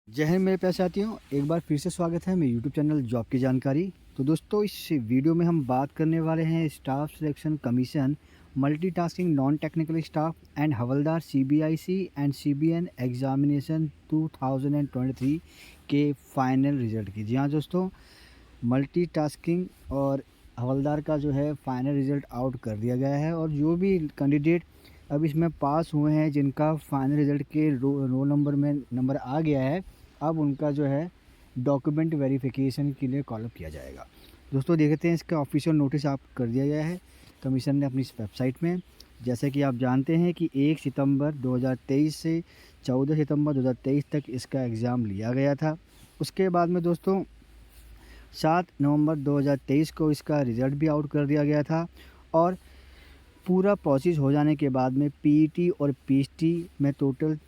जय हिंद मेरे प्यारे साथियों, एक बार फिर से स्वागत है मेरे यूट्यूब चैनल जॉब की जानकारी। तो दोस्तों, इस वीडियो में हम बात करने वाले हैं staff selection commission, multitasking non technical staff and havildar CBIC and CBN examination 2023 के फाइनल रिजल्ट की। जी हाँ दोस्तों, मल्टीटास्किंग और हवलदार का जो है फाइनल रिज़ल्ट आउट कर दिया गया है और जो भी कैंडिडेट अब इसमें पास हुए हैं, जिनका फाइनल रिज़ल्ट के रोल नंबर में नंबर आ गया है, अब उनका जो है डॉक्यूमेंट वेरिफिकेशन के लिए कॉल अप किया जाएगा। दोस्तों देखते हैं, इसका ऑफिशियल नोटिस आप कर दिया गया है कमीशन ने अपनी वेबसाइट में। जैसे कि आप जानते हैं कि 1 सितंबर 2023 से 14 सितंबर 2023 तक इसका एग्ज़ाम लिया गया था। उसके बाद में दोस्तों 7 नवंबर 2023 को इसका रिज़ल्ट भी आउट कर दिया गया था और पूरा प्रोसेस हो जाने के बाद में पीईटी और पीएचटी में टोटल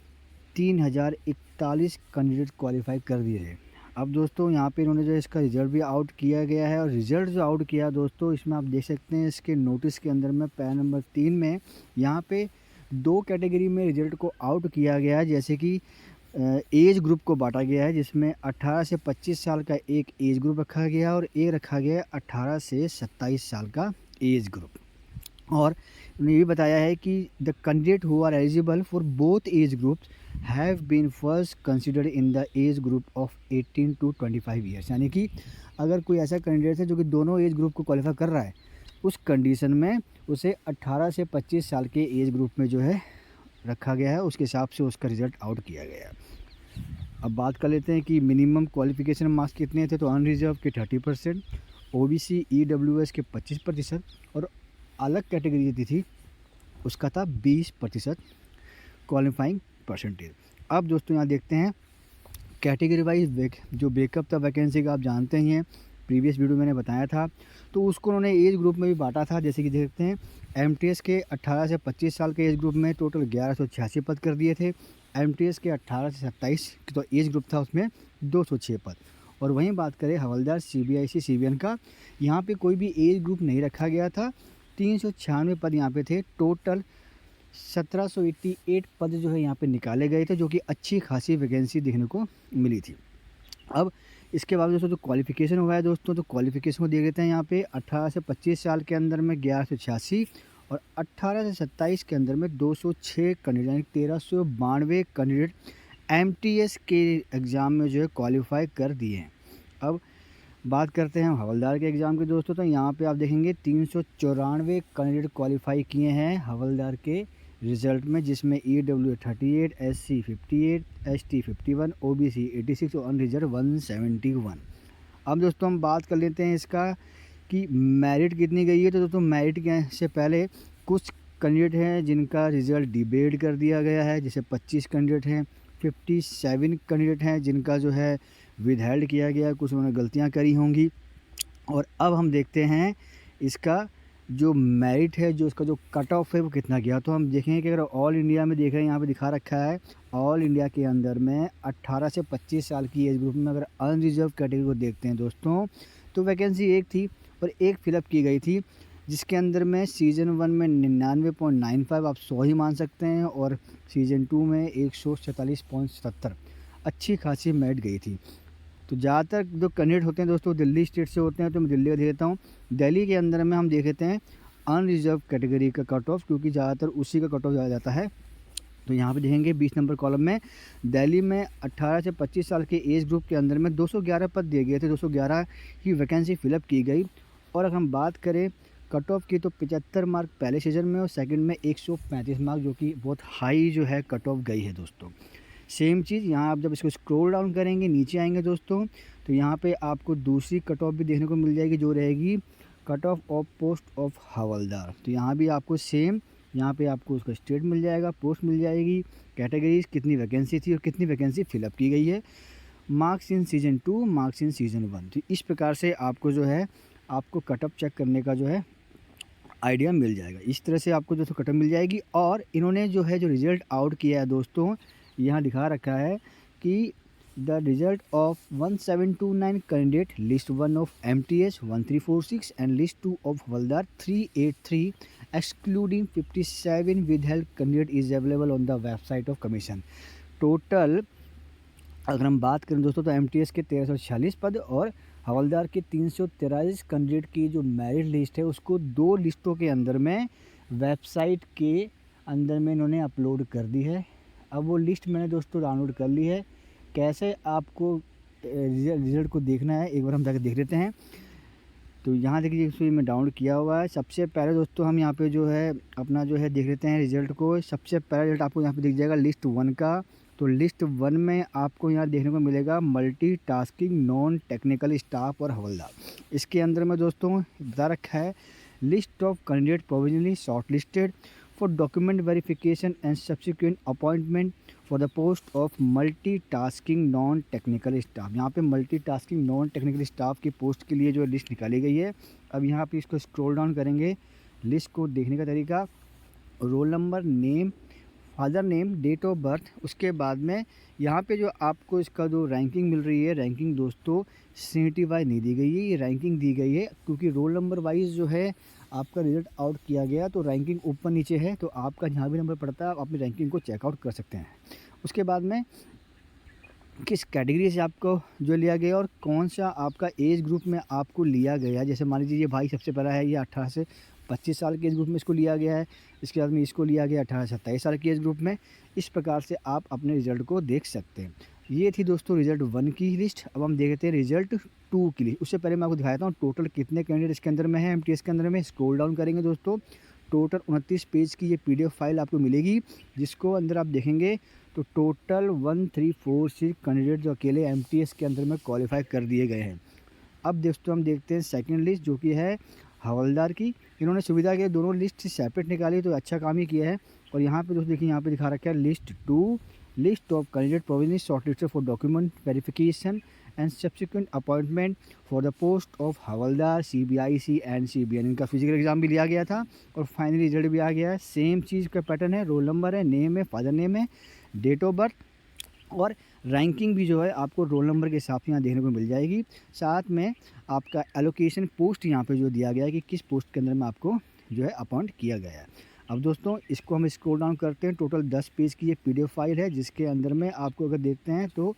3041 कैंडिडेट क्वालिफाई कर दिए हैं। अब दोस्तों यहाँ पे इन्होंने जो इसका रिज़ल्ट भी आउट किया गया है और रिज़ल्ट जो आउट किया दोस्तों, इसमें आप देख सकते हैं इसके नोटिस के अंदर में पैरा नंबर 3 में यहाँ पे 2 कैटेगरी में रिज़ल्ट को आउट किया गया है। जैसे कि एज ग्रुप को बांटा गया है, जिसमें 18 से 25 साल का एक एज ग्रुप रखा गया और एक रखा गया है 18 से 27 साल का एज ग्रुप। और उन्हें ये भी बताया है कि the candidate who are eligible for both age groups have been first considered in the age group of 18 to 25 years. यानी कि अगर कोई ऐसा कैंडिडेट है जो कि दोनों एज ग्रुप को क्वालिफाई कर रहा है, उस कंडीशन में उसे 18 से 25 साल के एज ग्रुप में जो है रखा गया है, उसके हिसाब से उसका रिज़ल्ट आउट किया गया है। अब बात कर लेते हैं कि मिनिमम क्वालिफ़िकेशन मार्क्स कितने थे। तो अनरिजर्व के 30%, ओबीसी ईडब्ल्यूएस के 25% और अलग कैटेगरी दी थी उसका था 20% क्वालिफाइंग परसेंटेज। अब दोस्तों यहाँ देखते हैं कैटेगरी वाइज जो ब्रेकअप था वैकेंसी का, आप जानते ही हैं, प्रीवियस वीडियो मैंने बताया था। तो उसको उन्होंने एज ग्रुप में भी बांटा था। जैसे कि देखते हैं, एमटीएस के 18 से 25 साल के एज ग्रुप में टोटल 1186 पद कर दिए थे। एमटीएस के 18 से 27 तो एज ग्रुप था, उसमें 206 पद। और वहीं बात करें हवलदार सीबीआईसी सीबीएन का, यहाँ पे कोई भी एज ग्रुप नहीं रखा गया था। 396 पद यहाँ पे थे। टोटल 1788 पद जो है यहाँ पे निकाले गए थे, जो कि अच्छी खासी वैकेंसी देखने को मिली थी। अब इसके बाद दोस्तों जो क्वालिफ़िकेशन हुआ है दोस्तों, तो क्वालिफ़िकेशन को देख लेते हैं। यहाँ पे 18 से 25 साल के अंदर में 1186 और 18 से 27 के अंदर में 206 कैंडिडेट, यानी 1392 कैंडिडेट एमटीएस के एग्ज़ाम में जो है क्वालिफाई कर दिए हैं। अब बात करते हैं हम हवलदार के एग्ज़ाम की दोस्तों। तो यहाँ पे आप देखेंगे 394 कैंडिडेट क्वालिफाई किए हैं हवलदार के रिज़ल्ट में, जिसमें ईडब्ल्यू 38, एससी 58, एसटी 51, ओबीसी 86 और अनरिजर्व 171। अब दोस्तों हम बात कर लेते हैं इसका कि मेरिट कितनी गई है। तो दोस्तों मेरिट के से पहले कुछ कैंडिडेट हैं जिनका रिज़ल्ट डिबेट कर दिया गया है, जैसे 25 कैंडिडेट हैं, 57 कैंडिडेट हैं जिनका जो है विदहेल्ड किया गया, कुछ उन्होंने गलतियां करी होंगी। और अब हम देखते हैं इसका जो मेरिट है, जो इसका जो कट ऑफ है वो कितना गया। तो हम देखेंगे कि अगर ऑल इंडिया में देख रहे हैं, यहाँ पे दिखा रखा है ऑल इंडिया के अंदर में 18 से 25 साल की एज ग्रुप में अगर अनरिजर्व कैटेगरी को देखते हैं दोस्तों, तो वैकेंसी एक थी और एक फिलअप की गई थी, जिसके अंदर में सीज़न 1 में 99.95 आप 100 ही मान सकते हैं और सीज़न 2 में 147.77 अच्छी खासी मेरिट गई थी। तो ज़्यादातर जो कैंडिडेट होते हैं दोस्तों दिल्ली स्टेट से होते हैं, तो मैं दिल्ली का दे देता हूँ। दिल्ली के अंदर में हम देख लेते हैं अनरिजर्व कैटेगरी का कट ऑफ, क्योंकि ज़्यादातर उसी का कट ऑफ ज़्यादा जाता है। तो यहाँ पे देखेंगे 20 नंबर कॉलम में दिल्ली में 18 से 25 साल के एज ग्रुप के अंदर में 211 पद दिए गए थे, 211 की वैकेंसी फिलअप की गई। और अगर हम बात करें कट ऑफ की, तो 75 मार्क पहले सीजन में और सेकंड में 135 मार्क, जो कि बहुत हाई जो है कट ऑफ गई है दोस्तों। सेम चीज़ यहाँ आप जब इसको स्क्रॉल डाउन करेंगे, नीचे आएंगे दोस्तों, तो यहाँ पे आपको दूसरी कट ऑफ भी देखने को मिल जाएगी, जो रहेगी कट ऑफ पोस्ट ऑफ हवलदार। तो यहाँ भी आपको सेम, यहाँ पे आपको उसका स्टेट मिल जाएगा, पोस्ट मिल जाएगी, कैटेगरीज, कितनी वैकेंसी थी और कितनी वैकेंसी फिलअप की गई है, marks in season 2, marks in season 1। तो इस प्रकार से आपको जो है आपको कटअप चेक करने का जो है आइडिया मिल जाएगा। इस तरह से आपको जो कटअप मिल जाएगी। और इन्होंने जो है जो रिज़ल्ट आउट किया है दोस्तों, यहाँ दिखा रखा है कि the result of 1729 candidate, list 1 of MTS 1346 and list 2 of havildar 383 excluding 57 withheld candidate is available on the website of commission. Total अगर हम बात करें दोस्तों तो एमटीएस के 1346 पद और हवलदार के 343 कैंडिडेट की जो मेरिट लिस्ट है उसको 2 लिस्टों के अंदर में वेबसाइट के अंदर में इन्होंने अपलोड कर दी है। अब वो लिस्ट मैंने दोस्तों डाउनलोड कर ली है। कैसे आपको रिज़ल्ट को देखना है एक बार हम जाकर देख लेते हैं। तो यहाँ देखिए इसको मैं डाउनलोड किया हुआ है। सबसे पहले दोस्तों हम यहाँ पे जो है अपना जो है देख लेते हैं रिज़ल्ट को। सबसे पहला रिज़ल्ट आपको यहाँ पे दिख जाएगा लिस्ट 1 का। तो लिस्ट 1 में आपको यहाँ देखने को मिलेगा मल्टीटास्किंग नॉन टेक्निकल स्टाफ और हवलदार। इसके अंदर में दोस्तों बता रखा है list of candidate provisionally short listed for document verification and subsequent appointment for the post of multitasking non technical staff. यहाँ पे मल्टीटास्किंग नॉन टेक्निकल स्टाफ की पोस्ट के लिए जो लिस्ट निकाली गई है। अब यहाँ पे इसको स्क्रॉल डाउन करेंगे। लिस्ट को देखने का तरीका, roll number, name, father name, date of birth, उसके बाद में यहाँ पे जो आपको इसका जो रैंकिंग मिल रही है, रैंकिंग दोस्तों सीनियरिटी वाइज नहीं दी गई है, ये रैंकिंग दी गई है क्योंकि रोल नंबर वाइज जो है आपका रिजल्ट आउट किया गया तो रैंकिंग ऊपर नीचे है। तो आपका जहाँ भी नंबर पड़ता है आप अपनी रैंकिंग को चेकआउट कर सकते हैं। उसके बाद में किस कैटेगरी से आपको जो लिया गया और कौन सा आपका एज ग्रुप में आपको लिया गया। जैसे मान लीजिए ये भाई सबसे पहला है, ये 18 से 25 साल के एज ग्रुप में इसको लिया गया है। इसके बाद में इसको लिया गया 18 से 27 साल के एज ग्रुप में। इस प्रकार से आप अपने रिज़ल्ट को देख सकते हैं। ये थी दोस्तों रिज़ल्ट 1 की लिस्ट। अब हम देखते हैं रिज़ल्ट 2 की लिस्ट। उससे पहले मैं आपको दिखाता हूँ टोटल कितने कैंडिडेट इसके अंदर में है। एमटीएस के अंदर में स्क्रॉल डाउन करेंगे दोस्तों, टोटल 29 पेज की ये पीडीएफ फाइल आपको मिलेगी, जिसको अंदर आप देखेंगे तो टोटल 1346 कैंडिडेट जो अकेले एमटीएस के अंदर में क्वालिफाई कर दिए गए हैं। अब दोस्तों हम देखते हैं सेकंड लिस्ट जो कि है हवलदार की। इन्होंने सुविधा के दोनों लिस्ट सेपरेट निकाली तो अच्छा काम ही किया है। और यहाँ पे दोस्तों देखिए यहाँ पे दिखा रखा है list 2, list of candidate provisionally shortlisted for document verification and subsequent appointment for the post of havildar CBIC and CBN. इनका फिजिकल एग्जाम भी लिया गया था और फाइनल रिजल्ट भी आ गया है। सेम चीज़ का पैटर्न है, रोल नंबर है, नेम है, फादर नेम है, डेट ऑफ बर्थ और रैंकिंग भी जो है आपको रोल नंबर के हिसाब से यहाँ देखने को मिल जाएगी। साथ में आपका एलोकेशन पोस्ट यहाँ पे जो दिया गया है कि किस पोस्ट के अंदर में आपको जो है अपॉइंट किया गया है। अब दोस्तों इसको हम स्क्रॉल डाउन करते हैं। टोटल 10 पेज की ये पीडीएफ फाइल है, जिसके अंदर में आपको अगर देखते हैं तो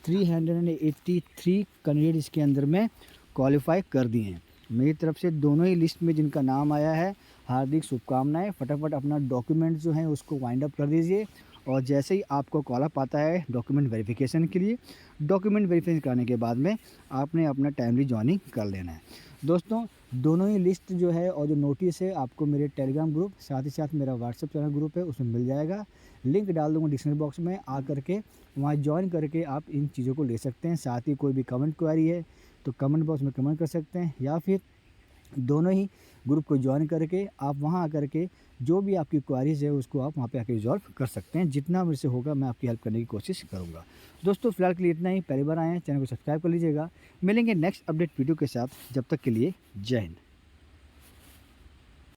383 कैंडिडेट इसके अंदर में क्वालिफाई कर दिए हैं। मेरी तरफ से दोनों ही लिस्ट में जिनका नाम आया है हार्दिक शुभकामनाएं। फटाफट अपना डॉक्यूमेंट जो है उसको वाइंड अप कर दीजिए और जैसे ही आपको कॉल अप आता है डॉक्यूमेंट वेरिफिकेशन के लिए, डॉक्यूमेंट वेरिफिकेशन करने के बाद में आपने अपना टाइमली ज्वाइनिंग कर लेना है। दोस्तों दोनों ही लिस्ट जो है और जो नोटिस है आपको मेरे टेलीग्राम ग्रुप, साथ ही साथ मेरा व्हाट्सएप चैनल ग्रुप है उसमें मिल जाएगा। लिंक डाल दूँगा डिस्क्रिप्शन बॉक्स में, आ करके वहाँ ज्वाइन करके आप इन चीज़ों को ले सकते हैं। साथ ही कोई भी कमेंट क्वेरी है तो कमेंट बॉक्स में कमेंट कर सकते हैं, या फिर दोनों ही ग्रुप को ज्वाइन करके आप वहां आकर के जो भी आपकी क्वारीज है उसको आप वहां पे आकर रिजॉल्व कर सकते हैं। जितना मेरे से होगा मैं आपकी हेल्प करने की कोशिश करूंगा। दोस्तों फिलहाल के लिए इतना ही। पहली बार आए हैं चैनल को सब्सक्राइब कर लीजिएगा। मिलेंगे नेक्स्ट अपडेट वीडियो के साथ, जब तक के लिए जय हिंद।